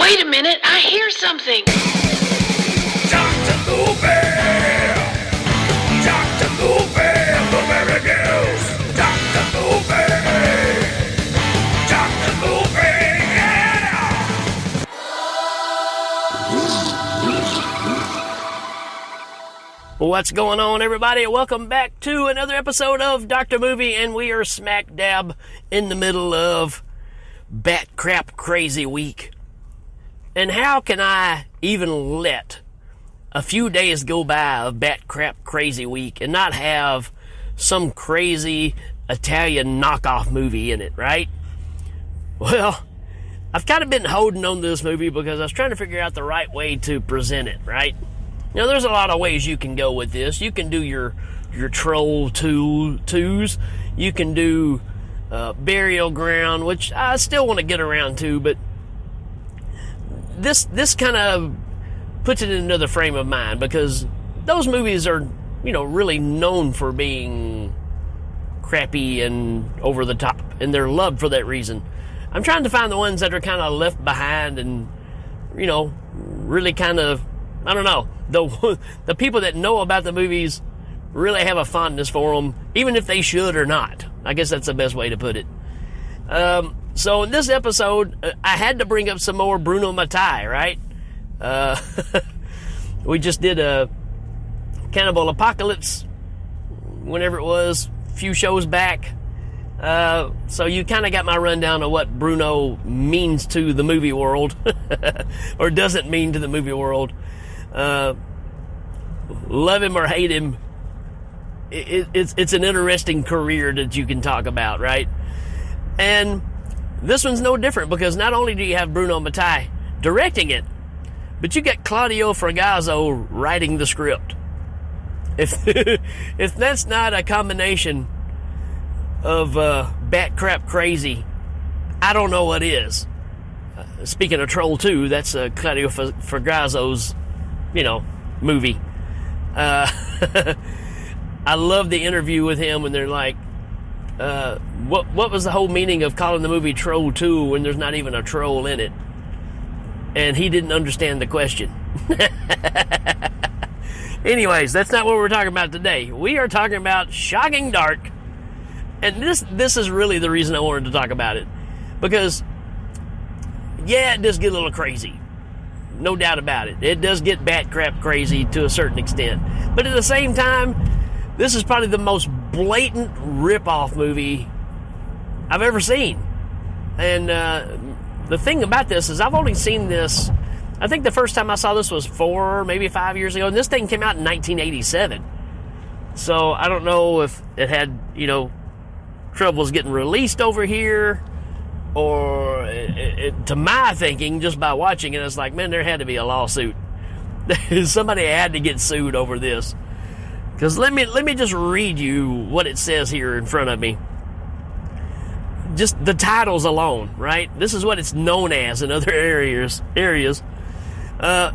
Wait a minute, I hear something. Dr. Movie! Dr. Movie! Movie reviews! Dr. Movie! Dr. Movie! Yeah! What's going on, everybody? Welcome back to another episode of Dr. Movie, and we are smack dab in the middle of Bat Crap Crazy Week. And how can I even let a few days go by of Bat Crap Crazy Week and not have some crazy Italian knockoff movie in it, right? Well, I've kind of been holding on to this movie because I was trying to figure out the right way to present it, right? Now, there's a lot of ways you can go with this. You can do your troll twos. You can do Burial Ground, which I still want to get around to, but this kind of puts it in another frame of mind because those movies are, really known for being crappy and over the top, and they're loved for that reason. I'm trying to find the ones that are kind of left behind and, really kind of, I don't know, the people that know about the movies really have a fondness for them, even if they should or not. I guess that's the best way to put it. So in this episode, I had to bring up some more Bruno Mattei, right? We just did a Cannibal Apocalypse, whenever it was, a few shows back. So you kind of got my rundown of what Bruno means to the movie world, or doesn't mean to the movie world. Love him or hate him, it's an interesting career that you can talk about, right? And this one's no different because not only do you have Bruno Mattei directing it, but you got Claudio Fragazzo writing the script. If that's not a combination of bat crap crazy, I don't know what is. Speaking of Troll 2, that's Claudio Fragazzo's, movie. I love the interview with him when they're like, what was the whole meaning of calling the movie Troll 2 when there's not even a troll in it? And he didn't understand the question. Anyways, that's not what we're talking about today. We are talking about Shocking Dark. And this is really the reason I wanted to talk about it. Because, yeah, it does get a little crazy. No doubt about it. It does get bat crap crazy to a certain extent. But at the same time, this is probably the most blatant rip-off movie I've ever seen. And the thing about this is I've only seen this, I think the first time I saw this was 4, maybe 5 years ago. And this thing came out in 1987. So I don't know if it had, troubles getting released over here, or to my thinking, just by watching it, it's like, man, there had to be a lawsuit. Somebody had to get sued over this. Because let me just read you what it says here in front of me. Just the titles alone, right? This is what it's known as in other areas.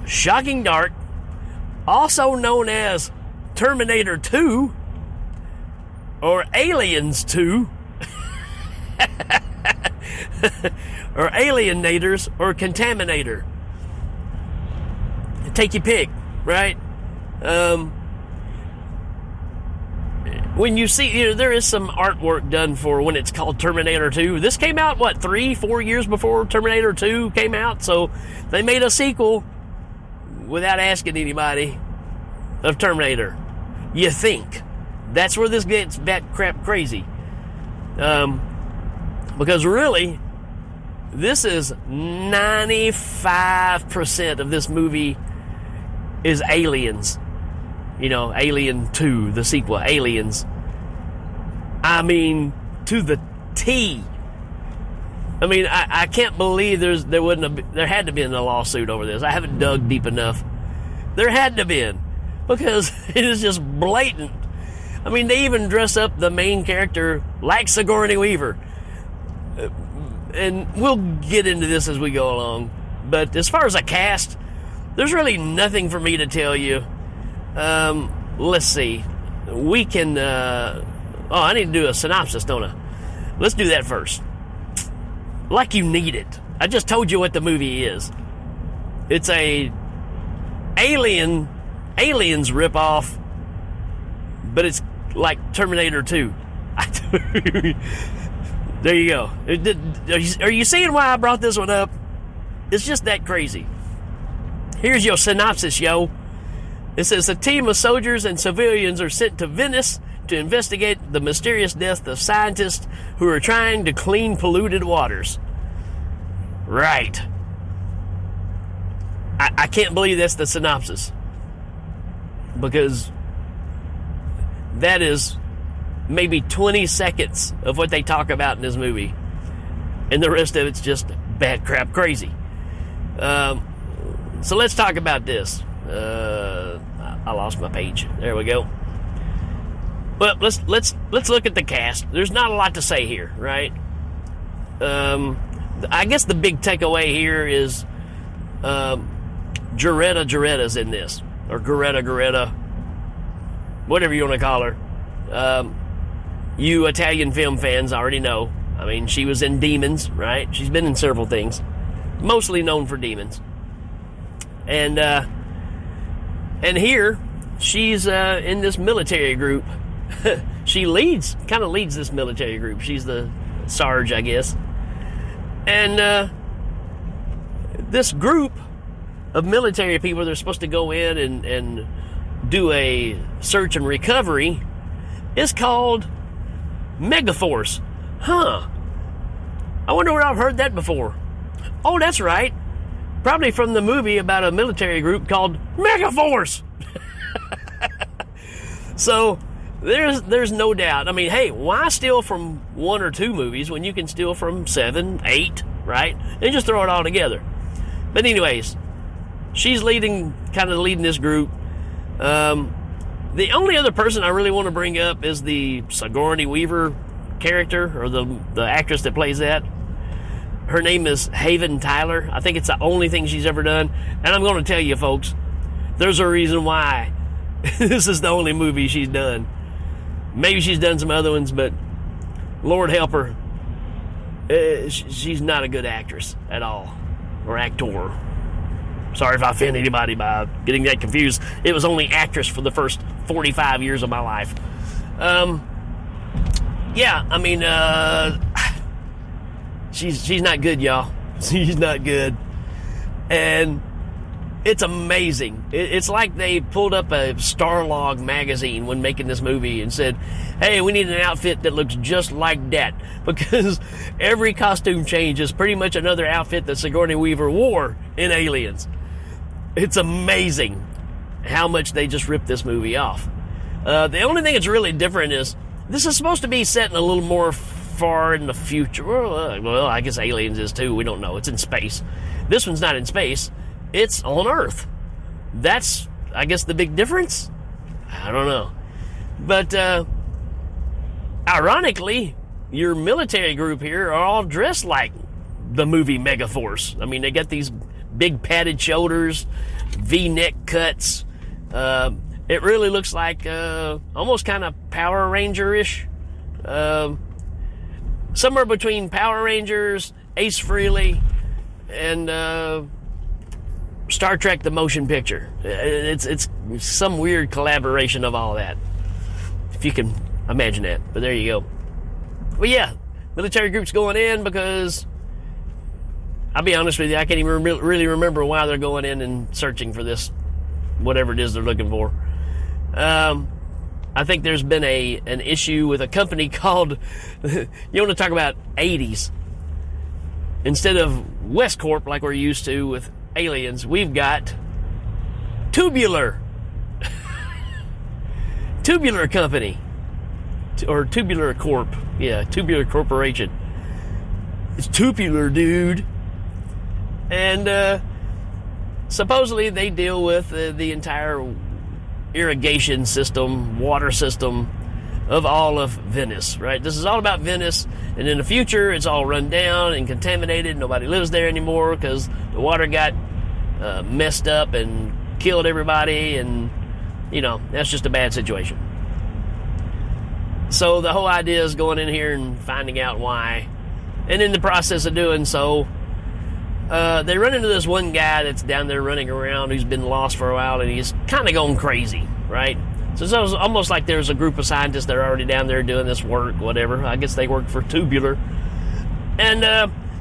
Shocking Dark, also known as Terminator 2, or Aliens 2, or Alienators, or Contaminator. Take your pick, right? When you see, there is some artwork done for when it's called Terminator 2. This came out, 3-4 years before Terminator 2 came out, so they made a sequel without asking anybody of Terminator. You think. That's where this gets bat crap crazy. Because really, this is 95% of this movie is aliens. Alien 2, the sequel, Aliens. I mean, to the T. I mean, I can't believe there had to be a lawsuit over this. I haven't dug deep enough. There had to be, because it is just blatant. I mean, they even dress up the main character like Sigourney Weaver. And we'll get into this as we go along. But as far as a cast, there's really nothing for me to tell you. Let's see. We can, I need to do a synopsis, don't I? Let's do that first. Like you need it. I just told you what the movie is. It's a aliens ripoff, but it's like Terminator 2. There you go. Are you seeing why I brought this one up? It's just that crazy. Here's your synopsis, yo. It says a team of soldiers and civilians are sent to Venice to investigate the mysterious death of scientists who are trying to clean polluted waters. Right. I can't believe that's the synopsis. Because that is maybe 20 seconds of what they talk about in this movie. And the rest of it's just bad crap crazy. So let's talk about this. I lost my page. There we go. But let's look at the cast. There's not a lot to say here, right? I guess the big takeaway here is Geretta's in this, or Geretta, whatever you want to call her. You Italian film fans already know. I mean, she was in Demons, right? She's been in several things, mostly known for Demons. And here she's in this military group. She kind of leads this military group. She's the Sarge, I guess. And this group of military people, they're supposed to go in and do a search and recovery, is called Megaforce. Huh. I wonder where I've heard that before. Oh, that's right. Probably from the movie about a military group called Megaforce. So there's no doubt. I mean, hey, why steal from 1 or 2 movies when you can steal from 7, 8, right? And just throw it all together. But anyways, she's leading this group. The only other person I really want to bring up is the Sigourney Weaver character, or the actress that plays that. Her name is Haven Tyler. I think it's the only thing she's ever done. And I'm going to tell you, folks, there's a reason why this is the only movie she's done. Maybe she's done some other ones, but Lord help her, she's not a good actress at all, or actor. Sorry if I offend anybody by getting that confused. It was only actress for the first 45 years of my life. Yeah, I mean, she's not good, y'all. She's not good. And it's amazing. It's like they pulled up a Starlog magazine when making this movie and said, hey, we need an outfit that looks just like that. Because every costume change is pretty much another outfit that Sigourney Weaver wore in Aliens. It's amazing how much they just ripped this movie off. The only thing that's really different is this is supposed to be set in a little more far in the future. Well, I guess Aliens is too. We don't know. It's in space. This one's not in space. It's on Earth. That's, I guess, the big difference. I don't know. But, ironically, your military group here are all dressed like the movie Megaforce. I mean, they got these big padded shoulders, V-neck cuts. It really looks like almost kind of Power Ranger-ish. Somewhere between Power Rangers, Ace Frehley, and Star Trek the Motion Picture. It's some weird collaboration of all that, if you can imagine that. But there you go. Well, yeah, military group's going in because, I'll be honest with you, I can't even really remember why they're going in and searching for this, whatever it is they're looking for. I think there's been an issue with a company called, you want to talk about 80s. Instead of Westcorp like we're used to with Aliens, we've got Tubular. Tubular Company. Or Tubular Corp. Yeah, Tubular Corporation. It's tubular, dude. And supposedly they deal with the entire irrigation system, water system of all of Venice, right? This is all about Venice, and in the future it's all run down and contaminated. Nobody lives there anymore because the water got messed up and killed everybody, and that's just a bad situation. So the whole idea is going in here and finding out why, and in the process of doing so, they run into this one guy that's down there running around who's been lost for a while, and he's kind of going crazy, right? So it's almost like there's a group of scientists that are already down there doing this work, whatever. I guess they work for Tubular. And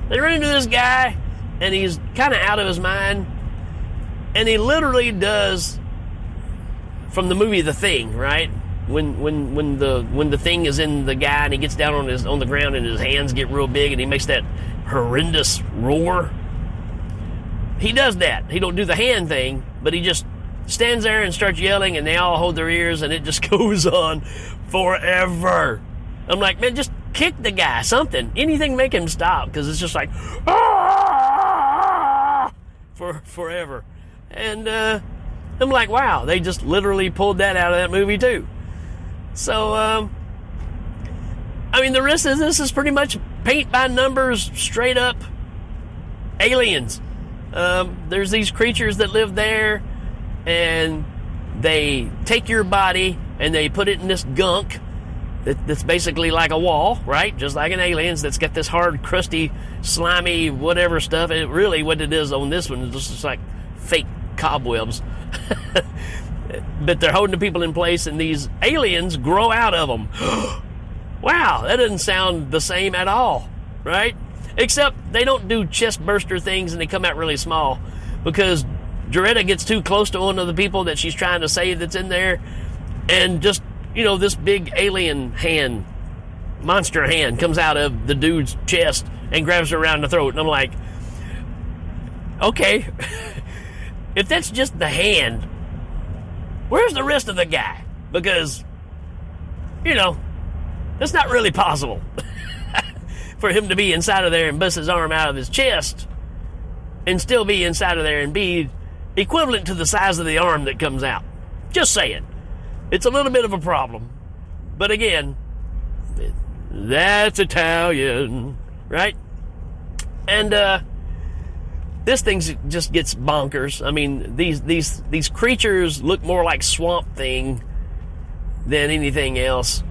they run into this guy, and he's kind of out of his mind, and he literally does, from the movie The Thing, right? When the thing is in the guy and he gets down on the ground and his hands get real big and he makes that horrendous roar. He does that. He don't do the hand thing, but he just stands there and starts yelling, and they all hold their ears, and it just goes on forever. I'm like, man, just kick the guy, something, anything, make him stop, because it's just like for forever. And I'm like, wow, they just literally pulled that out of that movie too. So I mean, the rest of this is pretty much paint by numbers, straight up aliens. There's these creatures that live there, and they take your body and they put it in this gunk that's basically like a wall, right? Just like an alien's that's got this hard, crusty, slimy, whatever stuff. And really what it is on this one is just like fake cobwebs. But they're holding the people in place, and these aliens grow out of them. Wow, that doesn't sound the same at all, right? Except they don't do chest burster things and they come out really small, because Doretta gets too close to one of the people that she's trying to save that's in there, and just, you know, this big alien hand, monster hand, comes out of the dude's chest and grabs her around the throat. And I'm like, okay, if that's just the hand, where's the rest of the guy? Because, you know, that's not really possible for him to be inside of there and bust his arm out of his chest and still be inside of there and be equivalent to the size of the arm that comes out. Just saying. It's a little bit of a problem. But again, that's Italian, right? And this thing just gets bonkers. I mean, these creatures look more like Swamp Thing than anything else.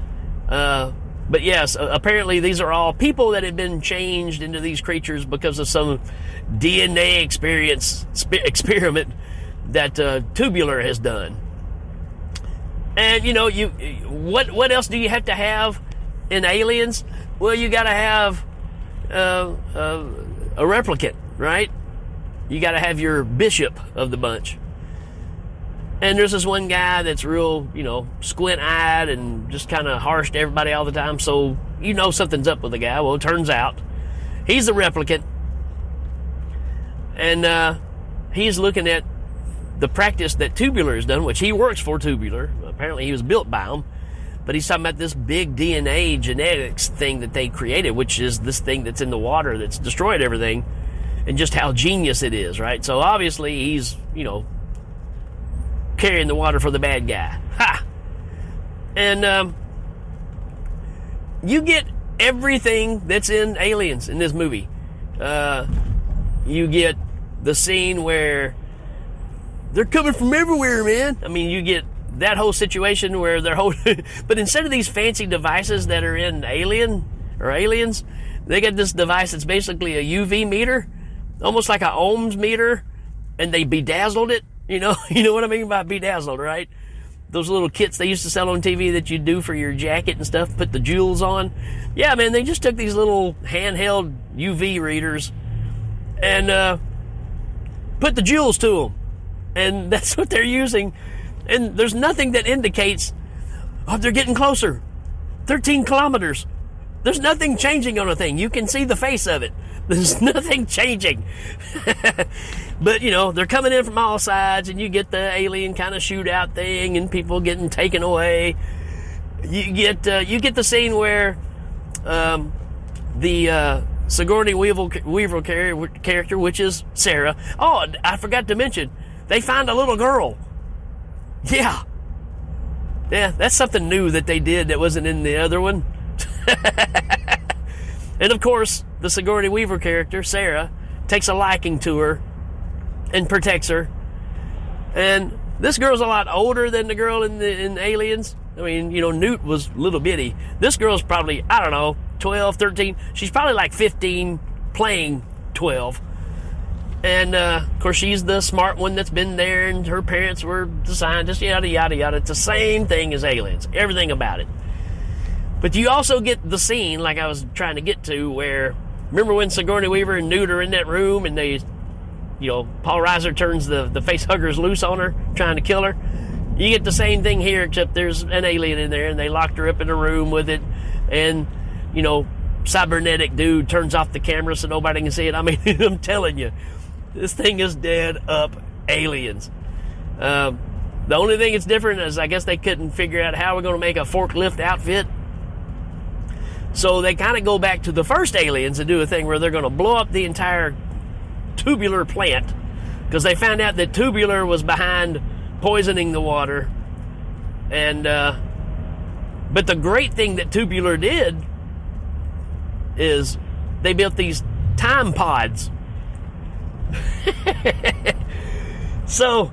But yes, apparently these are all people that have been changed into these creatures because of some DNA experiment that Tubular has done. And you know, what else do you have to have in aliens? Well, you got to have a replicant, right? You got to have your bishop of the bunch. And there's this one guy that's real, you know, squint-eyed and just kind of harsh to everybody all the time. So you know something's up with the guy. Well, it turns out he's the replicant. And he's looking at the practice that Tubular has done, which he works for Tubular. Apparently he was built by him. But he's talking about this big DNA genetics thing that they created, which is this thing that's in the water that's destroyed everything, and just how genius it is, right? So obviously he's, you know, carrying the water for the bad guy. Ha! And you get everything that's in Aliens in this movie. You get the scene where they're coming from everywhere, man. I mean, you get that whole situation where they're holding, but instead of these fancy devices that are in Aliens, they got this device that's basically a UV meter, almost like a ohms meter, and they bedazzled it. You know what I mean by bedazzled, right? Those little kits they used to sell on TV that you do for your jacket and stuff, put the jewels on. Yeah, man, they just took these little handheld UV readers and put the jewels to them. And that's what they're using. And there's nothing that indicates, oh, they're getting closer. 13 kilometers. There's nothing changing on a thing. You can see the face of it. There's nothing changing. But, you know, they're coming in from all sides, and you get the alien kind of shootout thing and people getting taken away. You get the scene where the Sigourney Weaver character, which is Sarah. Oh, I forgot to mention, they find a little girl. Yeah, that's something new that they did that wasn't in the other one. And of course, the Sigourney Weaver character, Sarah, takes a liking to her and protects her. And this girl's a lot older than the girl in Aliens. I mean, you know, Newt was little bitty. This girl's probably, I don't know, 12, 13. She's probably like 15, playing 12. And, of course, she's the smart one that's been there, and her parents were the scientists, yada, yada, yada. It's the same thing as aliens, everything about it. But you also get the scene, like I was trying to get to, where, remember when Sigourney Weaver and Newt are in that room, and they, Paul Reiser turns the face huggers loose on her, trying to kill her? You get the same thing here, except there's an alien in there, and they locked her up in a room with it, and, cybernetic dude turns off the camera so nobody can see it. I mean, I'm telling you, this thing is dead up aliens. The only thing that's different is I guess they couldn't figure out how we're going to make a forklift outfit. So they kind of go back to the first aliens and do a thing where they're going to blow up the entire tubular plant, because they found out that tubular was behind poisoning the water. And but the great thing that tubular did is they built these time pods. So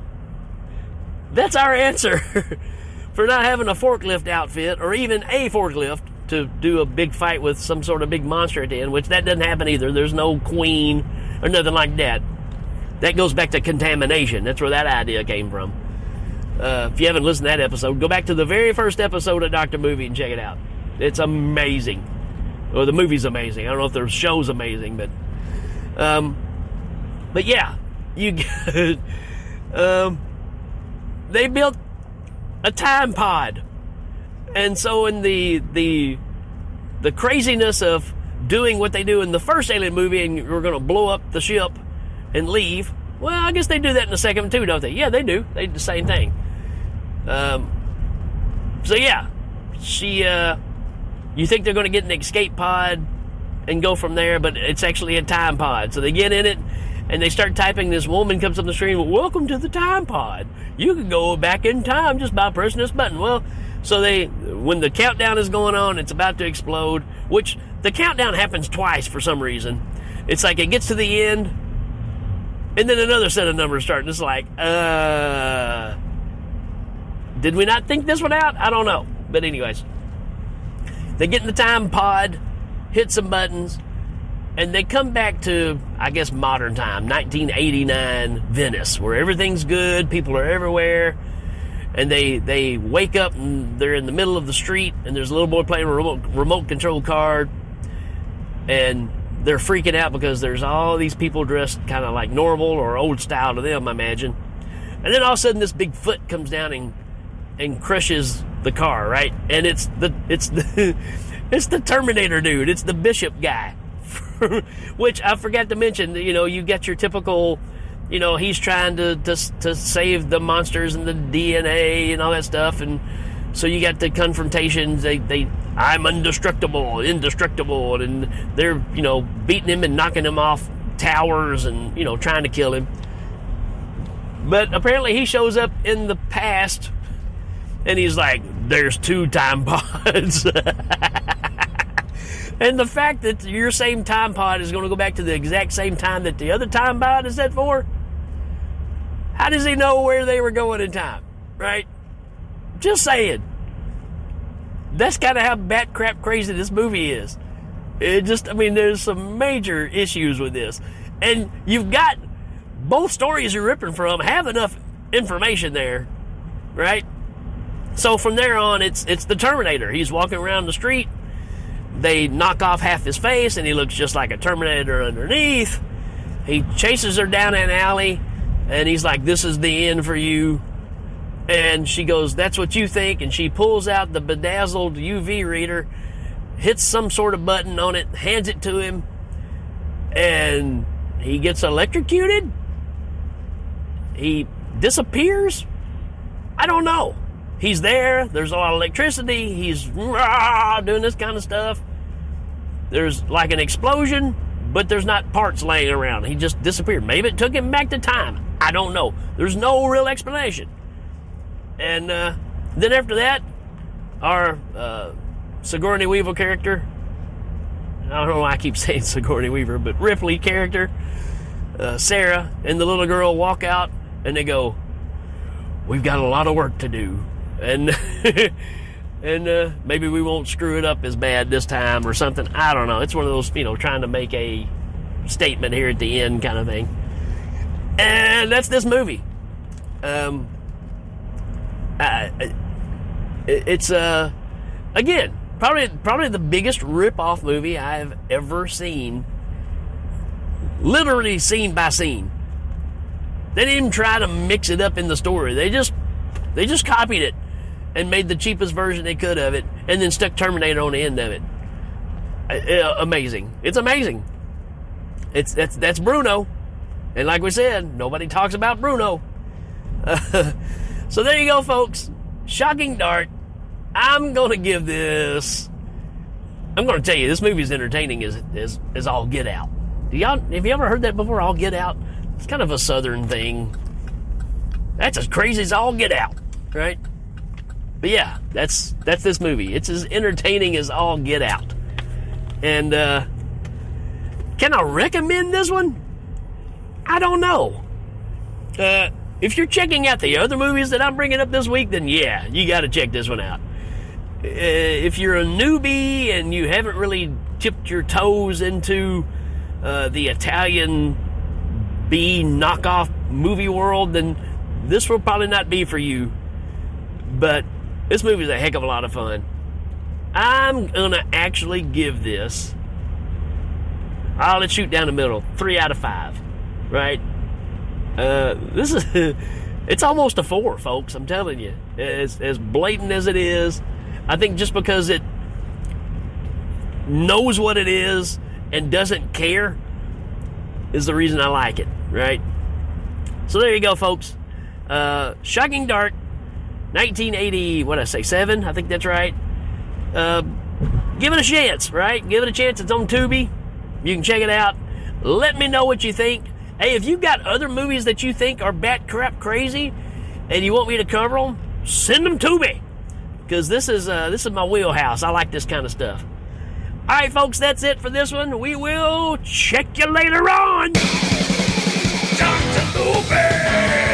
that's our answer for not having a forklift outfit, or even a forklift to do a big fight with some sort of big monster at the end, which that doesn't happen either. There's no queen or nothing like that. That goes back to contamination. That's where that idea came from. If you haven't listened to that episode, go back to the very first episode of Dr. Movie and check it out. It's amazing. Well, the movie's amazing. I don't know if the show's amazing, but yeah, they built a time pod. And so in the craziness of doing what they do in the first Alien movie, and we're going to blow up the ship and leave, well, I guess they do that in the second one too, don't they? Yeah, they do. They do the same thing. So yeah, you think they're going to get an escape pod and go from there, but it's actually a time pod. So they get in it, and they start typing. This woman comes up the screen, "Welcome to the time pod. You can go back in time just by pressing this button." Well, so when the countdown is going on, it's about to explode, which the countdown happens twice for some reason. It's like it gets to the end, and then another set of numbers start, and it's like, did we not think this one out? I don't know. But anyways, they get in the time pod, hit some buttons, and they come back to, I guess, modern time, 1989 Venice, where everything's good, people are everywhere, and they wake up and they're in the middle of the street, and there's a little boy playing a remote control car, and they're freaking out because there's all these people dressed kind of like normal or old style to them, I imagine. And then all of a sudden this big foot comes down and crushes the car, right? And it's the Terminator dude. It's the Bishop guy. Which I forgot to mention, you get your typical, he's trying to save the monsters and the DNA and all that stuff, and so you got the confrontations. I'm indestructible, and they're beating him and knocking him off towers and trying to kill him. But apparently he shows up in the past, and he's like, "There's two time pods." And the fact that your same time pod is going to go back to the exact same time that the other time pod is set for, how does he know where they were going in time, right? Just saying. That's kind of how bat crap crazy this movie is. There's some major issues with this. And you've got both stories you're ripping from have enough information there, right? So from there on, it's the Terminator. He's walking around the street. They knock off half his face, and he looks just like a Terminator underneath. He chases her down an alley, and he's like, "This is the end for you." And she goes, "That's what you think." And she pulls out the bedazzled UV reader, hits some sort of button on it, hands it to him, and he gets electrocuted. He disappears. I don't know. He's there. There's a lot of electricity. He's doing this kind of stuff. There's like an explosion, but there's not parts laying around. He just disappeared. Maybe it took him back to time. I don't know. There's no real explanation. And then after that, our Sigourney Weaver character, I don't know why I keep saying Sigourney Weaver, but Ripley character, Sarah and the little girl walk out, and they go, "We've got a lot of work to do. And and maybe we won't screw it up as bad this time," or something. I don't know. It's one of those, trying to make a statement here at the end kind of thing. And that's this movie. It's again probably the biggest rip-off movie I've ever seen. Literally scene by scene. They didn't even try to mix it up in the story. They just copied it and made the cheapest version they could of it, and then stuck Terminator on the end of it. Amazing. It's amazing. That's Bruno, and like we said, nobody talks about Bruno. So there you go, folks. Shocking Dark. I'm gonna give this. I'm gonna tell you, this movie is entertaining as all get out. Have you ever heard that before? All get out. It's kind of a southern thing. That's as crazy as all get out, right? But yeah, that's this movie. It's as entertaining as all get out. And can I recommend this one? I don't know. If you're checking out the other movies that I'm bringing up this week, then yeah, you got to check this one out. If you're a newbie and you haven't really tipped your toes into the Italian B knockoff movie world, then this will probably not be for you. But this movie is a heck of a lot of fun. I'm gonna actually give this, let's shoot down the middle, 3 out of 5, right? This is, it's almost a 4, folks, I'm telling you. As blatant as it is, I think just because it knows what it is and doesn't care is the reason I like it, right? So there you go, folks. Shocking Dark, 1980, what did I say, 7? I think that's right. Give it a chance, right? Give it a chance. It's on Tubi. You can check it out. Let me know what you think. Hey, if you've got other movies that you think are bat crap crazy and you want me to cover them, send them to me, because this is my wheelhouse. I like this kind of stuff. All right, folks, that's it for this one. We will check you later on. Dr. Lupe!